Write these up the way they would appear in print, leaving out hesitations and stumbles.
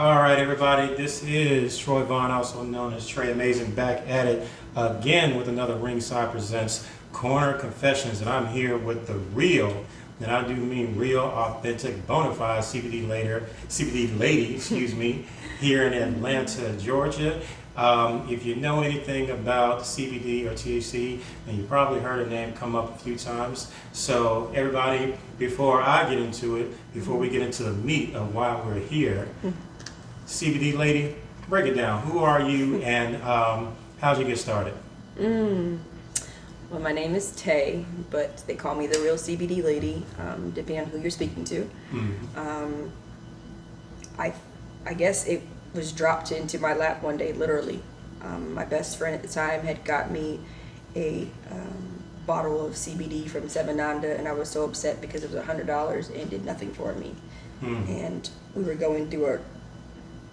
All right, everybody, this is Troy Vaughn, also known as Trey Amazing, back at it again with another Ringside Presents Corner Confessions. And I'm here with the real, and I do mean real, authentic, bona fide CBD lady, excuse me, here in Atlanta, Georgia. If you know anything about CBD or THC, then you probably heard her name come up a few times. So everybody, before I get into it, before we get into the meat of why we're here, CBD Lady, break it down. Who are you and how'd you get started? Well, my name is Tay, but they call me the Real CBD Lady, depending on who you're speaking to. I guess it was dropped into my lap one day, literally. My best friend at the time had got me a bottle of CBD from Seven Nanda, and I was so upset because it was $100 and did nothing for me. And we were going through a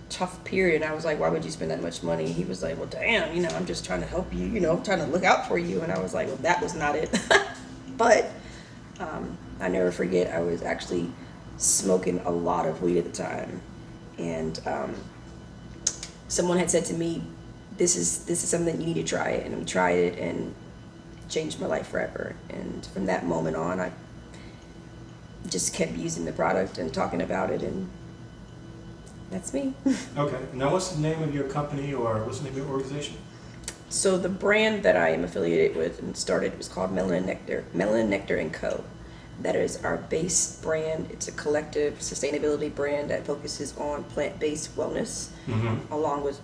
tough period, and I was like, why would you spend that much money? He was like, well, damn, I'm just trying to help you, I'm trying to look out for you. And I was like, well, that was not it. But I never forget, I was actually smoking a lot of weed at the time, and someone had said to me, this is something you need to try it. And I tried it, and it changed my life forever. And from that moment on, I just kept using the product and talking about it, and that's me. Okay. Now, what's the name of your company, or what's the name of your organization? So the brand that I am affiliated with and started was called Melanin Nectar & Co. That is our base brand. It's a collective sustainability brand that focuses on plant-based wellness, along with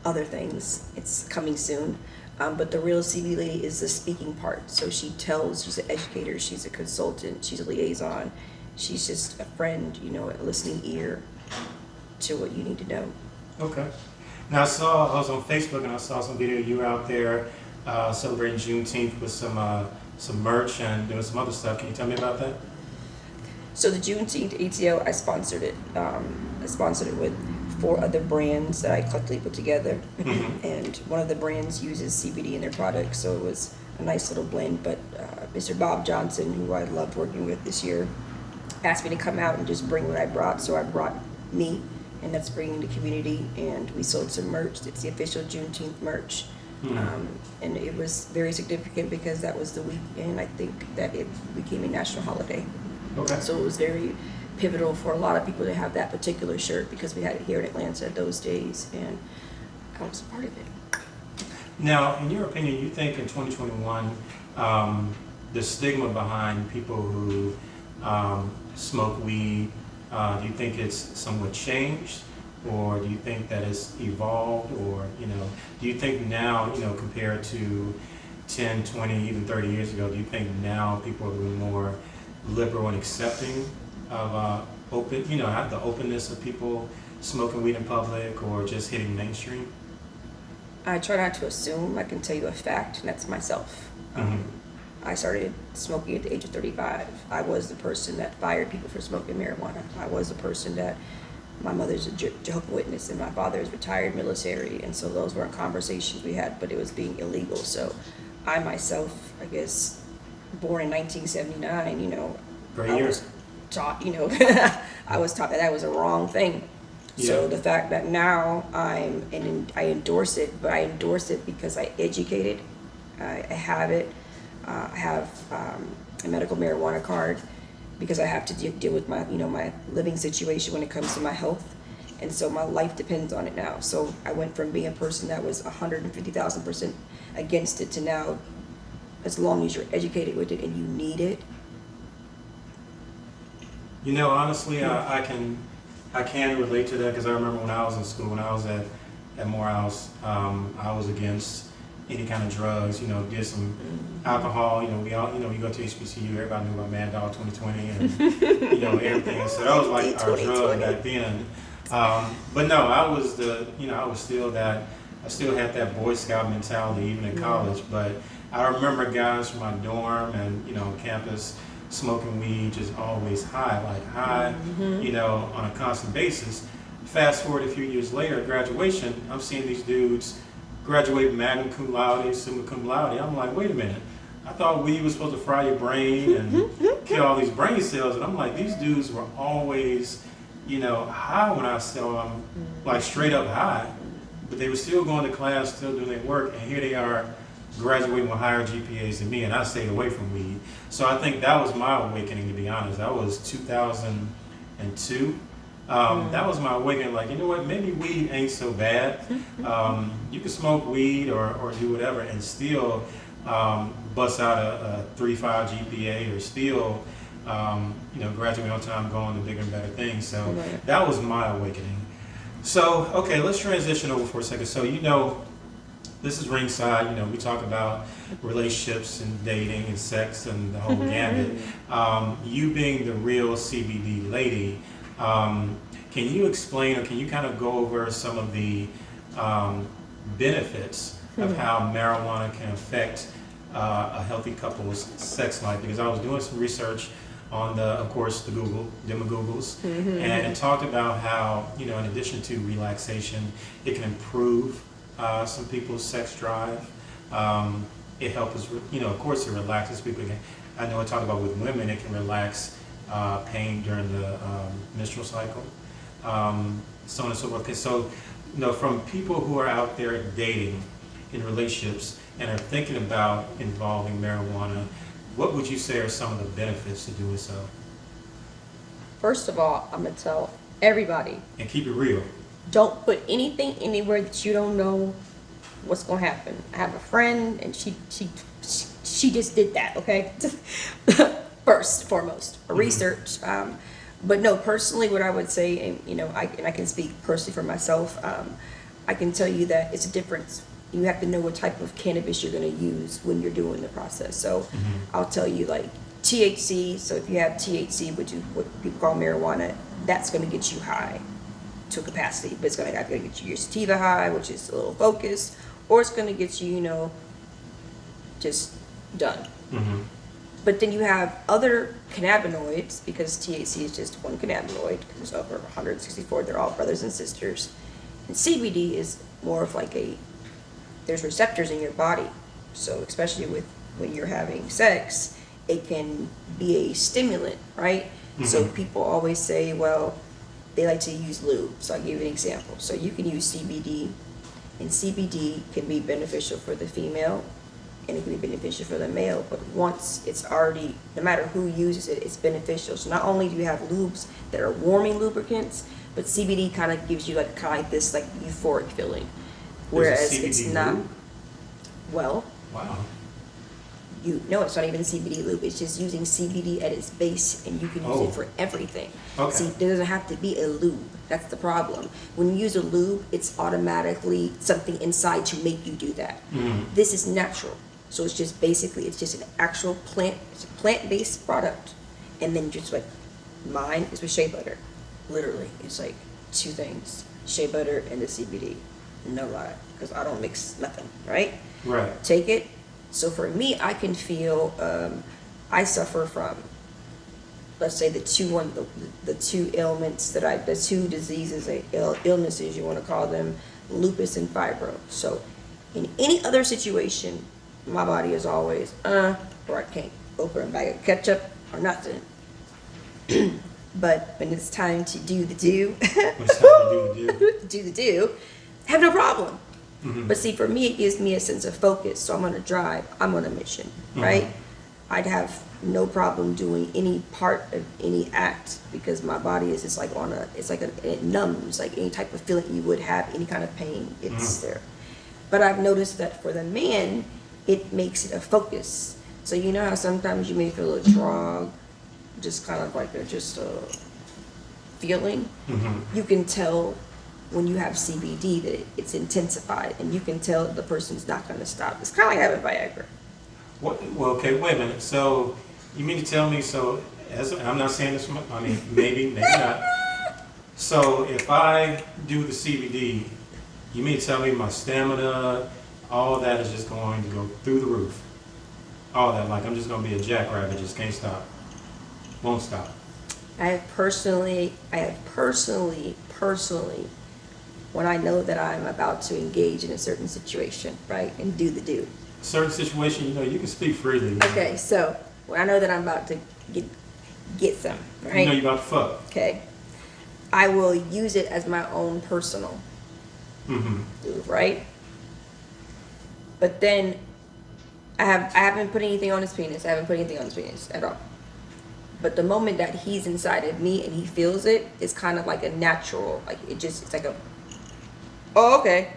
other things. It's coming soon. But the Real CBD Lady is the speaking part. So she's an educator, she's a consultant, she's a liaison. She's just a friend, a listening ear to what you need to know. Okay. Now, I was on Facebook and I saw some video of you out there celebrating Juneteenth with some merch and doing some other stuff. Can you tell me about that? So the Juneteenth ATL, I sponsored it. I sponsored it with 4 other brands that I collectively put together. And one of the brands uses CBD in their products, so it was a nice little blend. But Mr. Bob Johnson, who I loved working with this year, asked me to come out and just bring what I brought. So I brought me, and that's bringing the community, and we sold some merch. It's the official Juneteenth merch. And it was very significant because that was the week, and I think that it became a national holiday. Okay. So it was very pivotal for a lot of people to have that particular shirt because we had it here in Atlanta those days, and I was a part of it. Now, in your opinion, you think in 2021, the stigma behind people who smoke weed, do you think it's somewhat changed, or do you think that it's evolved, or do you think now, compared to 10, 20, even 30 years ago, do you think now people are a little more liberal and accepting of have the openness of people smoking weed in public or just hitting mainstream? I try not to assume. I can tell you a fact, and that's myself. I started smoking at the age of 35. I was the person that fired people for smoking marijuana. I was the person that, my mother's a Jehovah's Witness and my father is retired military, and so those weren't conversations we had, but it was being illegal. So I myself, I guess, born in 1979, I was taught, I was taught that was a wrong thing. Yeah. So the fact that now I endorse it, but I endorse it because I educate it. I have it. I have a medical marijuana card because I have to deal with my, my living situation when it comes to my health. And so my life depends on it now. So I went from being a person that was 150,000% against it to now, as long as you're educated with it and you need it. Honestly, I can relate to that because I remember when I was in school, when I was at Morehouse, I was against any kind of drugs, get some alcohol, we all, we go to HBCU, everybody knew about Mad Dog 2020 and, everything. So that was like our drug back then. But no, I still had that Boy Scout mentality even in college. But I remember guys from my dorm and, campus smoking weed, just always high, on a constant basis. Fast forward a few years later at graduation, I'm seeing these dudes graduate magna cum laude, summa cum laude. I'm like, wait a minute. I thought weed was supposed to fry your brain and kill all these brain cells. And I'm like, these dudes were always high when I saw them, like straight up high, but they were still going to class, still doing their work, and here they are graduating with higher GPAs than me, and I stayed away from weed. So I think that was my awakening, to be honest. That was 2002. That was my awakening, like, you know what, maybe weed ain't so bad. You can smoke weed or do whatever and still bust out a 3.5 GPA or still, graduate on time, go on to bigger and better things. So that was my awakening. So, okay, let's transition over for a second. So, this is Ringside. We talk about relationships and dating and sex and the whole gambit. You being the real CBD lady, can you explain, or can you kind of go over some of the benefits of how marijuana can affect a healthy couple's sex life? Because I was doing some research on of course, the Googles, and it talked about how, in addition to relaxation, it can improve some people's sex drive. It helps us, of course, it relaxes people. I know I talked about with women, it can relax pain during the menstrual cycle, so on and so forth. Okay, so, from people who are out there dating in relationships and are thinking about involving marijuana, what would you say are some of the benefits to doing so? First of all, I'm gonna tell everybody, And keep it real. don't put anything anywhere that you don't know what's gonna happen. I have a friend, and she just did that. Okay, first foremost, research. But no, personally, what I would say, and I can speak personally for myself. I can tell you that it's a difference. You have to know what type of cannabis you're going to use when you're doing the process. So I'll tell you, like, THC. So if you have THC, which is what people call marijuana, that's going to get you high to a capacity. But it's going to get you your sativa high, which is a little focused, or it's going to get you, just done. But then you have other cannabinoids, because THC is just one cannabinoid, because there's over 164. They're all brothers and sisters. And CBD is more of like there's receptors in your body. So especially when you're having sex, it can be a stimulant, right? So people always say, well, they like to use lube. So I'll give you an example. So you can use CBD, and CBD can be beneficial for the female, and it can be beneficial for the male. But once it's already, no matter who uses it, it's beneficial. So not only do you have lubes that are warming lubricants, but CBD kind of gives you like this like euphoric feeling. Whereas it's not. Lube? Well. Wow. No, it's not even CBD lube. It's just using CBD at its base, and you can use it for everything. Okay. See, there doesn't have to be a lube. That's the problem. When you use a lube, it's automatically something inside to make you do that. This is natural. So it's just an actual plant. It's a plant-based product. And then just like mine is with shea butter. Literally, it's like two things: shea butter and the CBD. No lie, because I don't mix nothing, right? Right. Take it. So for me, I can feel, I suffer from, let's say the two ailments the two diseases, illnesses, you want to call them, lupus and fibro. So in any other situation, my body is always, or I can't open a bag of ketchup or nothing. But when it's time to do the do, I have no problem. But see, for me, it gives me a sense of focus. So I'm on a drive. I'm on a mission, right? I'd have no problem doing any part of any act, because my body is just like it numbs, like any type of feeling you would have, any kind of pain, it's there. But I've noticed that for the man, it makes it a focus. So you know how sometimes you may feel a drug, just kind of like just a feeling? You can tell when you have CBD that it's intensified, and you can tell the person's not going to stop. It's kind of like having Viagra. Well, okay, wait a minute. So you mean to tell me, I'm not saying this, maybe not. So if I do the CBD, you mean to tell me my stamina, all that is just going to go through the roof? All that, like I'm just going to be a jackrabbit, just can't stop, won't stop. I have personally, when I know that I'm about to engage in a certain situation, right, and do the do. Certain situation, you can speak freely. Okay, so when I know that I'm about to get some, right? You're about to fuck. Okay. I will use it as my own personal move, right? But then I haven't put anything on his penis. I haven't put anything on his penis at all. But the moment that he's inside of me and he feels it, it's kind of like a natural, like it's like a, oh, okay.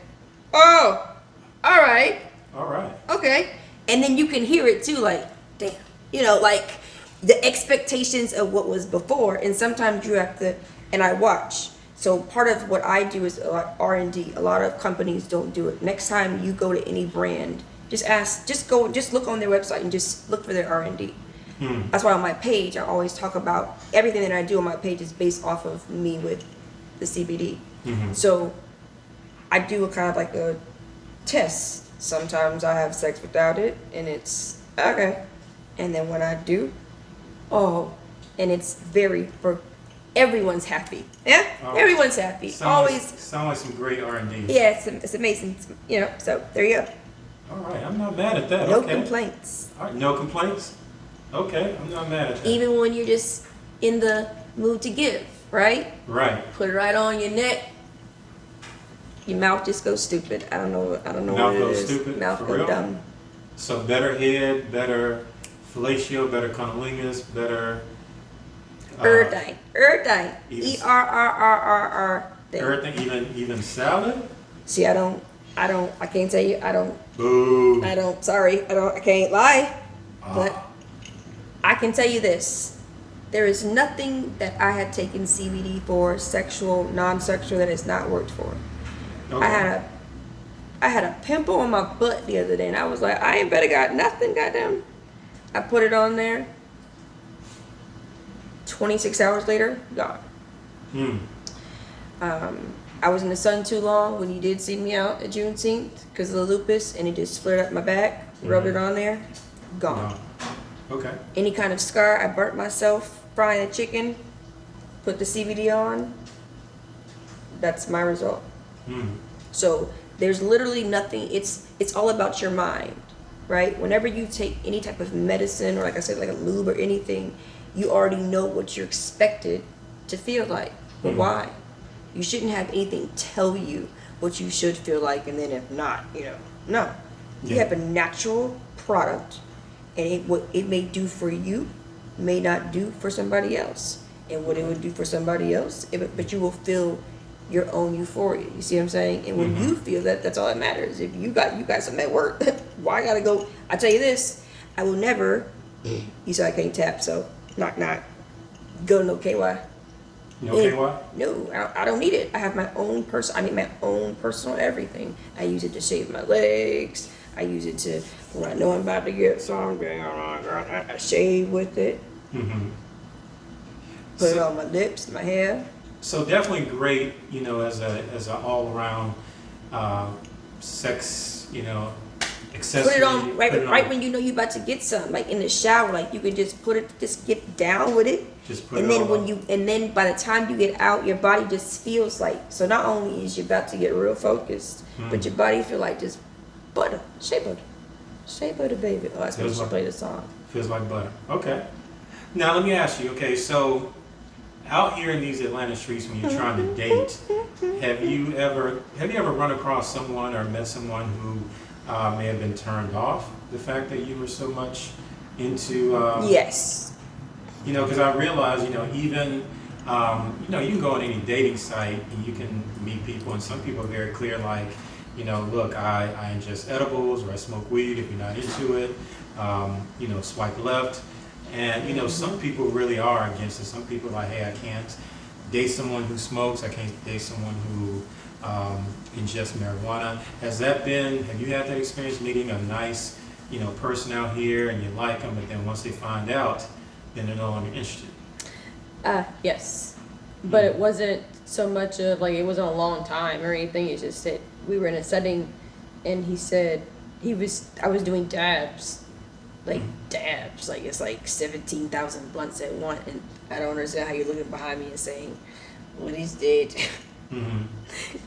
Oh, all right. All right. Okay. And then you can hear it too, like, damn. You know, like the expectations of what was before. And sometimes you have to, and I watch. So part of what I do is R&D. A lot of companies don't do it. Next time you go to any brand, just look on their website and just look for their R&D. That's why on my page, I always talk about everything that I do on my page is based off of me with the CBD. So I do a kind of like a test. Sometimes I have sex without it and it's okay. And then when I do, and it's for everyone's happy. Yeah, everyone's happy. Sound like some great R&D. Yeah, it's amazing. You know, so there you go. All right, I'm not mad at that. No Okay. complaints. All right, no complaints. Okay, I'm not mad at that. Even when you're just in the mood to give, right? Right. Put it right on your neck. Your mouth just goes stupid. I don't know Mouth what it goes is. stupid? Mouth For go real? dumb. So better head, better fellatio, better cunnilingus, better... Everything. even- ERRRRR thing. Everything, even salad? See, I can't tell you, Boo. I can't lie. But Ah. I can tell you this. There is nothing that I had taken CBD for, sexual, non-sexual, that has not worked for. Okay. I had a pimple on my butt the other day, and I was like, I ain't better got nothing, goddamn. I put it on there. 26 hours later, gone. I was in the sun too long when you did see me out at Juneteenth because of the lupus, and it just flared up my back. Rubbed it on there, gone. No. Okay. Any kind of scar, I burnt myself frying a chicken, put the CBD on. That's my result. So there's literally nothing. It's all about your mind, right? Whenever you take any type of medicine, or like I said, like a lube or anything, you already know what you're expected to feel like. But why? You shouldn't have anything tell you what you should feel like, and then if not, no. You Yeah. have a natural product, and what it may do for you may not do for somebody else. And what it would do for somebody else, but you will feel your own euphoria. You see what I'm saying? And when you feel that, that's all that matters. If you got something at work, why I gotta go? I tell you this, I will never. You said I can't tap, so knock. Go to no KY. You okay, why? No, I don't need it. I have my own I need my own personal everything. I use it to shave my legs. I use it to, when I know I'm about to get something, I shave with it. Put it on my lips, my hair. So definitely great, as a all around sex, accessory. Put it on right when you know you're about to get some, like in the shower, like you can just just get down with it. Just put and it then all and then by the time you get out, your body just feels like, so not only is you about to get real focused, but your body feel like just butter, shea butter, baby. Oh, that's when you should play the song. Feels like butter. Okay. Now let me ask you. Okay, so out here in these Atlanta streets, when you're trying to date, have you ever run across someone or met someone who may have been turned off the fact that you were so much into? Yes. Because I realize, even, you can go on any dating site and you can meet people, and some people are very clear, like, look, I ingest edibles or I smoke weed. If you're not into it, swipe left. And, some people really are against it. Some people are like, hey, I can't date someone who smokes. I can't date someone who ingests marijuana. Have you had that experience meeting a nice, person out here and you like them, but then once they find out, then they're no longer interested? Yes. But it wasn't so much of like, it wasn't a long time or anything. It's just that we were in a setting and he said I was doing dabs. Like dabs. Like it's like 17,000 blunts at once, and I don't understand how you're looking behind me and saying, what is that? And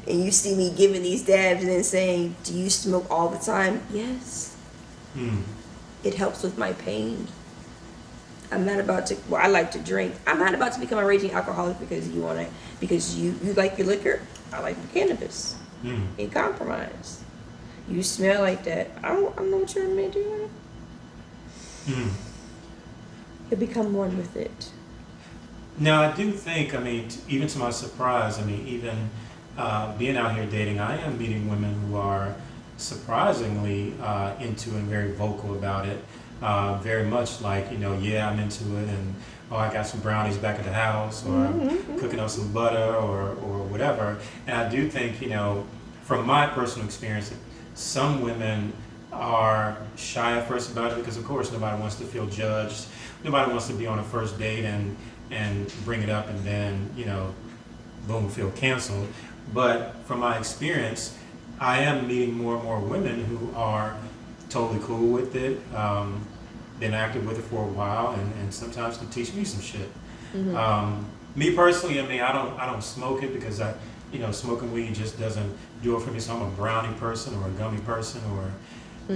you see me giving these dabs and then saying, do you smoke all the time? Yes. It helps with my pain. I'm not about to, well, I like to drink. I'm not about to become a raging alcoholic because you want to, because you like your liquor. I like the cannabis. A compromise. You smell like that. I don't know what you're meant to do. You become one with it. Now, I do think, I mean, even to my surprise, I mean, even being out here dating, I am meeting women who are surprisingly into and very vocal about it. Very much like, yeah, I'm into it, and oh, I got some brownies back at the house, or I'm cooking up some butter, or whatever. And I do think, from my personal experience, some women are shy at first about it because, of course, nobody wants to feel judged. Nobody wants to be on a first date and bring it up and then, boom, feel canceled. But from my experience, I am meeting more and more women who are totally cool with it, been active with it for a while, and sometimes can teach me some shit. Me personally, I mean, I don't smoke it because smoking weed just doesn't do it for me. So I'm a brownie person or a gummy person, or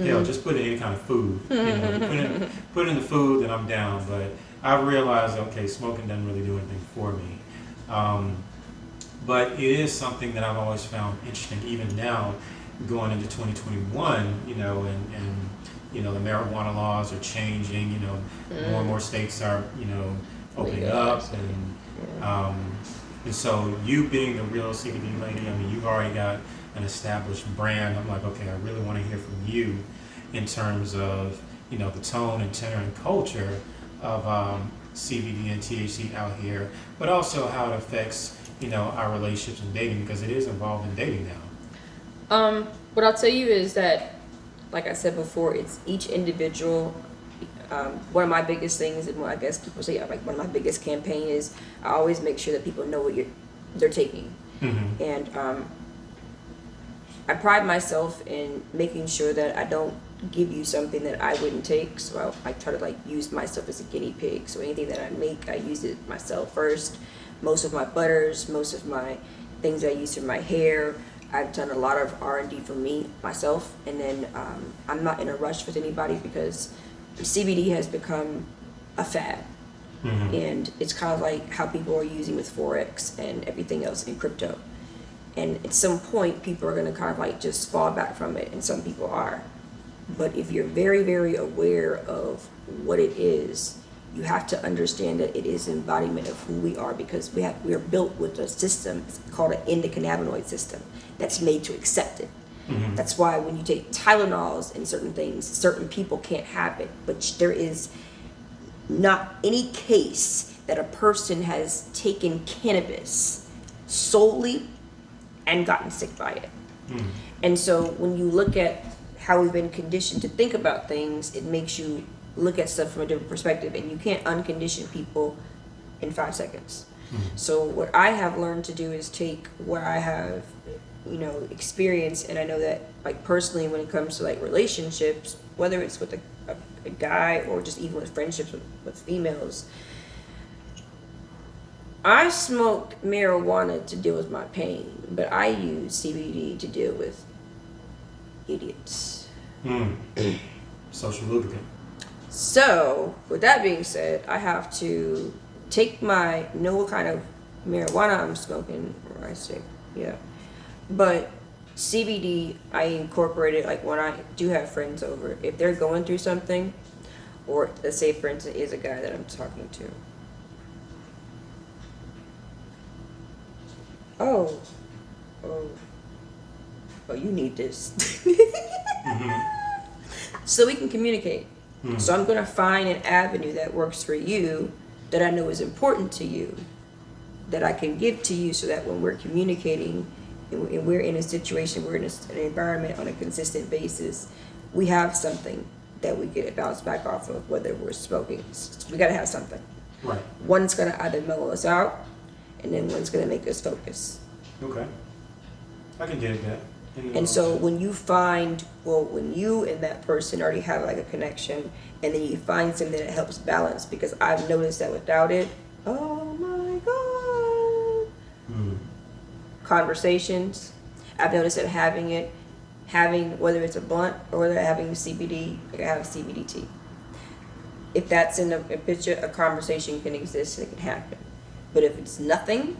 hell, just put it in any kind of food. Put it in the food, then I'm down. But I realized, okay, smoking doesn't really do anything for me. But it is something that I've always found interesting, even now, going into 2021, and the marijuana laws are changing, more and more states are, opening up, and so you being the real CBD lady, I mean, you've already got an established brand. I'm like, okay, I really want to hear from you in terms of, the tone and tenor and culture of CBD and THC out here, but also how it affects, our relationships and dating, because it is involved in dating now. What I'll tell you is that, like I said before, it's each individual. One of my biggest things, and what I guess people say, like one of my biggest campaign is I always make sure that people know what they're taking, and I pride myself in making sure that I don't give you something that I wouldn't take. So I try to use myself as a guinea pig. So anything that I make, I use it myself first. Most of my butters, most of my things I use for my hair, I've done a lot of R&D for myself, and then I'm not in a rush with anybody because CBD has become a fad, and it's kind of like how people are using with Forex and everything else in crypto. And at some point, people are going to kind of just fall back from it, and some people are. But if you're very, very aware of what it is, you have to understand that it is an embodiment of who we are, because we are built with a system called an endocannabinoid system that's made to accept it. That's why when you take Tylenols and certain things, certain people can't have it. But there is not any case that a person has taken cannabis solely and gotten sick by it. And so when you look at how we've been conditioned to think about things, it makes you look at stuff from a different perspective, and you can't uncondition people in 5 seconds. So what I have learned to do is take what I have, experience, and I know that personally when it comes to relationships, whether it's with a guy or just even with friendships with females, I smoke marijuana to deal with my pain, but I use CBD to deal with idiots. Social lubricant. So, with that being said, I have to know what kind of marijuana I'm smoking, or I say, yeah. But CBD, I incorporate it when I do have friends over. If they're going through something, or let's say, for instance, is a guy that I'm talking to. Oh, you need this. So we can communicate. So I'm going to find an avenue that works for you, that I know is important to you, that I can give to you, so that when we're communicating and we're in a situation, we're in an environment on a consistent basis, we have something that we get bounce back off of, whether we're smoking. We got to have something. Right. One's going to either mellow us out, and then one's going to make us focus. Okay. I can get that. And so when you when you and that person already have a connection, and then you find something that helps balance, because I've noticed that without it, oh my God. Conversations, I've noticed that having whether it's a blunt or whether having CBD, I have CBD tea. if that's in a picture, a conversation can exist and it can happen. But if it's nothing,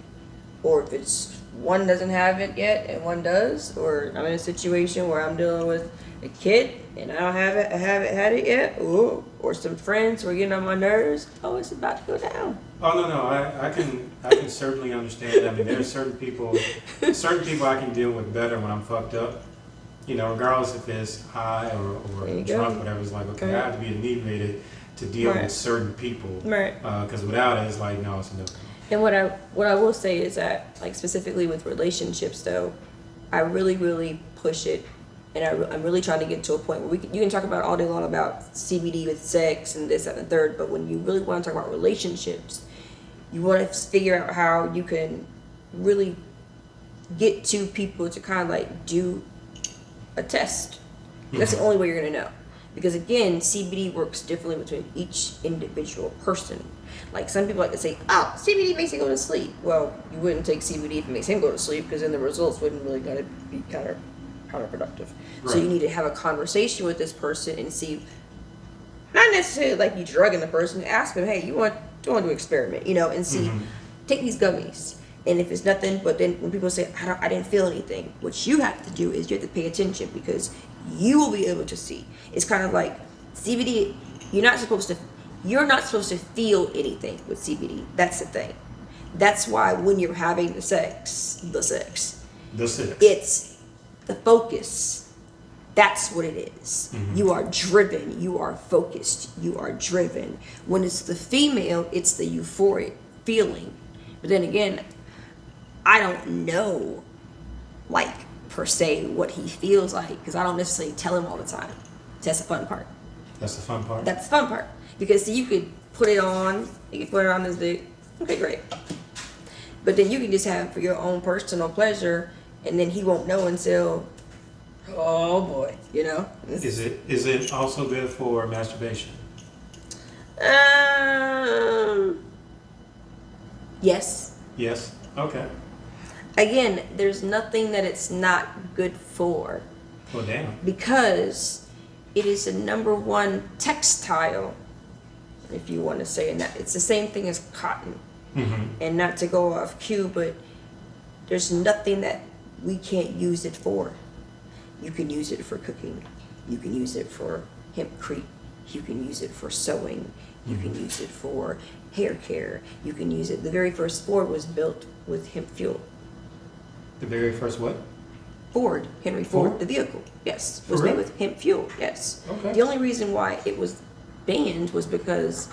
or if it's one doesn't have it yet and one does, or I'm in a situation where I'm dealing with a kid and I don't have it, I haven't had it yet, ooh, or some friends who are getting on my nerves, oh, it's about to go down. Oh no, I can certainly understand. I mean, there are certain people I can deal with better when I'm fucked up. You know, regardless if it's high or There you drunk, go. whatever. It's like, okay, Right. I have to be inebriated to deal Right. with certain people. Right. Because without it, it's like, no, it's no. And what I will say is that, like, specifically with relationships, though, I really push it, and I'm really trying to get to a point where you can talk about all day long about CBD with sex and this, that, and the third, but when you really want to talk about relationships, you want to figure out how you can really get two people to kind of like do a test. That's the only way you're gonna know. Because again, CBD works differently between each individual person. Like some people like to say, oh, CBD makes you go to sleep. Well, you wouldn't take CBD if it makes him go to sleep, because then the results wouldn't really gotta be counterproductive. So Right. you need to have a conversation with this person and see, not necessarily like you drugging the person, ask them, hey, do you want to experiment, and see, take these gummies. And if it's nothing, but then when people say, I didn't feel anything, what you have to do is you have to pay attention, because you will be able to see. It's kind of like CBD, you're not supposed to feel anything with CBD. That's the thing. That's why when you're having the sex, it's the focus. That's what it is. You are driven. You are focused. You are driven. When it's the female, it's the euphoric feeling. But then again, I don't know, like, per se, what he feels like, because I don't necessarily tell him all the time. That's the fun part. That's the fun part. That's the fun part. Because see, you could put it on, you can put it on his dick. Okay, great. But then you can just have it for your own personal pleasure, and then he won't know until, oh boy, Is it also good for masturbation? Yes. Yes. Okay. Again, there's nothing that it's not good for, Well, damn. because it is the number one textile, if you want to say it. It's the same thing as cotton. And not to go off cue, but there's nothing that we can't use it for. You can use it for cooking. You can use it for hempcrete. You can use it for sewing. You can use it for hair care. You can use it. The very first Ford was built with hemp fuel. The very first what? Ford, Henry Ford, Ford? the vehicle, yes, For was real? made with hemp fuel, yes. Okay. The only reason why it was banned was because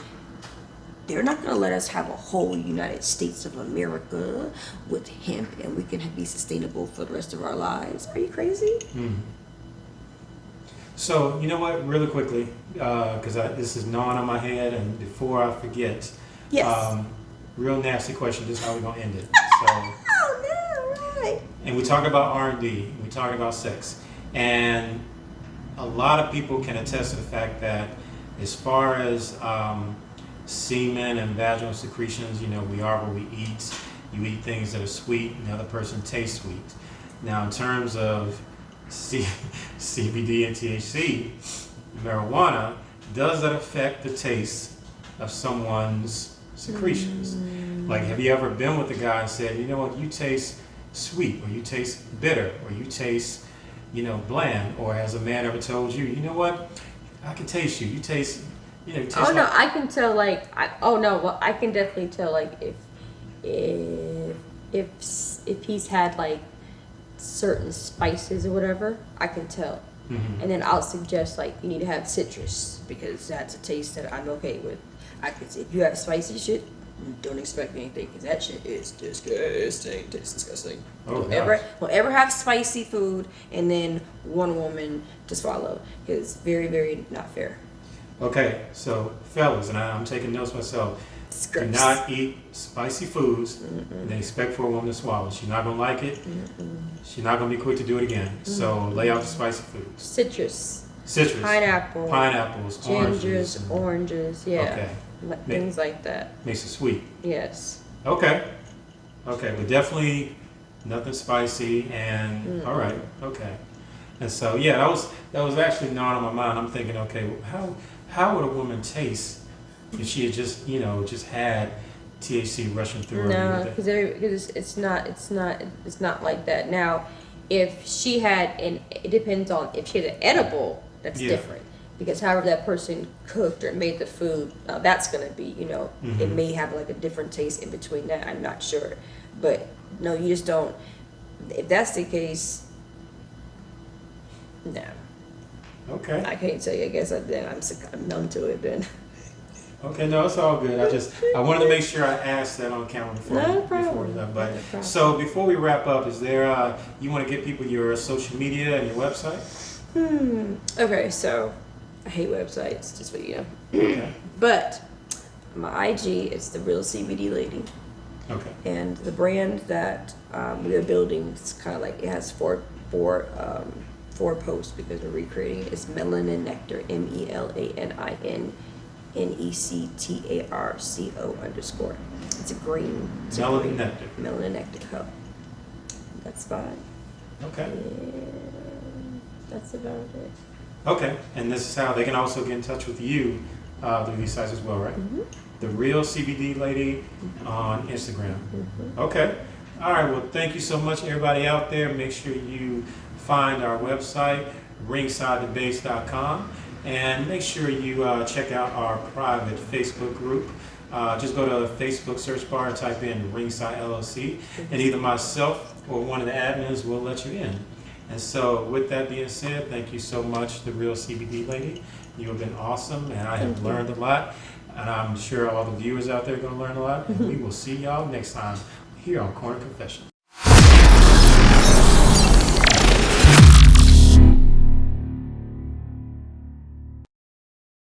they're not going to let us have a whole United States of America with hemp and we can be sustainable for the rest of our lives. Are you crazy? So, you know what, really quickly, because this is gnawing on my head, and before I forget, Yes. real nasty question, this is how we're going to end it. So, Oh, no, right. and we talked about R&D, we talked about sex, and a lot of people can attest to the fact that as far as semen and vaginal secretions, we are what we eat. You eat things that are sweet, and the other person tastes sweet. Now, in terms of CBD and THC, marijuana, does that affect the taste of someone's secretions? Like, have you ever been with a guy and said, you know what, you taste sweet, or you taste bitter, or you taste, bland? Or has a man ever told you, you know what, I can taste you, you taste, you taste Oh no, like... I can tell. I can definitely tell. Like if he's had like certain spices or whatever, I can tell. And then I'll suggest like you need to have citrus, because that's a taste that I'm okay with. I could say if you have spicy shit, don't expect anything, because that shit is disgusting. Tastes disgusting. Oh, Don't gosh. ever have spicy food and then one woman to swallow, because very, very not fair. Okay, so fellas, and I'm taking notes myself, It's do gross. not eat spicy foods and then expect for a woman to swallow. She's not going to like it. She's not going to be quick to do it again. So lay out the spicy foods. citrus, Citrus. pineapple, Pineapples, oranges. gingers, oranges, yeah, Okay. things like that. Makes it sweet. Yes. Okay. Okay, but definitely nothing spicy and all right. Okay. And so that was actually gnawing on my mind. I'm thinking, okay, how would a woman taste if she had just, you know, just had THC rushing through her. No, with it. because it's not like that. Now, if she had it depends on if she had an edible, that's Yeah. different. Because however that person cooked or made the food, that's gonna be, you know, it Mhm. may have like a different taste in between that. I'm not sure, but no, you just don't. If that's the case, no, Okay. I can't tell you. I guess I'm numb to it then. Okay, no, it's all good. I wanted to make sure I asked that on camera before No before problem. we left. No But problem. so before we wrap up, is there you want to give people your social media and your website? Okay, so I hate websites, just so you know. Okay. But my IG is the Real CBD Lady, Okay. and the brand that we are building is kind of like it has four posts because we're recreating it. It's Melanin Nectar, MELANINNECTARCO_. It's a green. It's a Melanin green- Nectar. Melanin Nectar Co. That's fine. Okay. And that's about it. Okay. And this is how they can also get in touch with you through these sites as well, right? Mm-hmm. The Real CBD Lady on Instagram. Okay. All right. Well, thank you so much, everybody out there. Make sure you find our website, ringsidedebase.com, and make sure you check out our private Facebook group. Just go to the Facebook search bar and type in Ringside LLC, and either myself or one of the admins will let you in. And so, with that being said, thank you so much, the Real CBD Lady. You have been awesome, and I have learned a lot. And I'm sure all the viewers out there are going to learn a lot. And we will see y'all next time here on Corner Confessions.